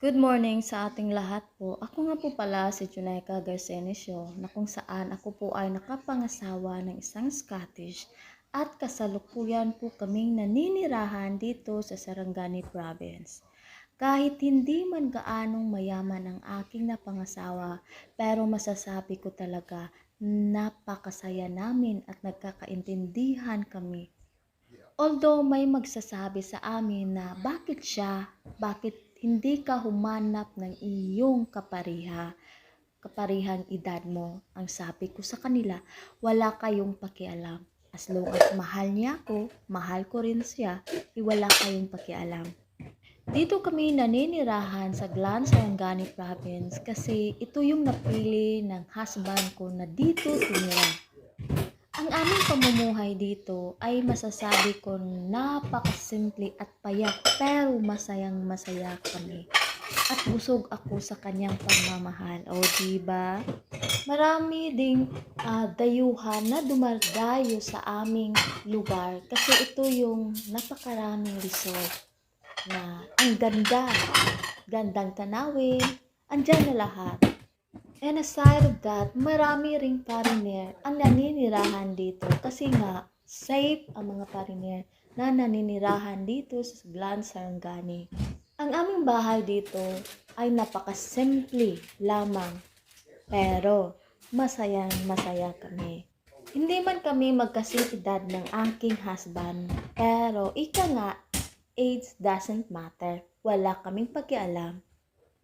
Good morning sa ating lahat po. Ako nga po pala si Junaika Garcenisio na kung saan ako po ay nakapangasawa ng isang Scottish at kasalukuyan po kaming naninirahan dito sa Sarangani Province. Kahit hindi man gaanong mayaman ang aking napangasawa, pero masasabi ko talaga napakasaya namin at nagkakaintindihan kami. Although may magsasabi sa amin na bakit hindi ka humanap ng iyong kaparihang edad mo. Ang sabi ko sa kanila, wala kayong pakialam. As long as mahal niya ako, mahal ko rin siya, wala kayong pakialam. Dito kami naninirahan sa Glan Sarangani Province kasi ito yung napili ng husband ko na dito tumira. Ang aming pamumuhay dito ay masasabi ko napakasimple at payak pero masayang masaya kami. At busog ako sa kanyang pagmamahal. O diba? Marami ding dayuhan na dumadayo sa aming lugar kasi ito yung napakaraming resort na ang ganda, gandang tanawin, andyan na lahat. And aside of that, marami ring foreigner ang naninirahan dito kasi nga safe ang mga foreigner na naninirahan dito sa Glan Sarangani. Ang aming bahay dito ay napakasimple lamang pero masayang masaya kami. Hindi man kami magkasing edad ng aking husband pero ika nga, age doesn't matter. Wala kaming pakialam.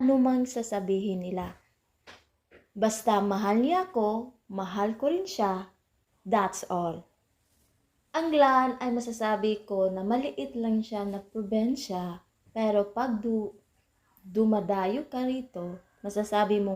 Ano mang sasabihin nila. Basta mahal niya ako, mahal ko rin siya, that's all. Ang Glan ay masasabi ko na maliit lang siya na probensya, pero pag dumadayo ka rito, masasabi mo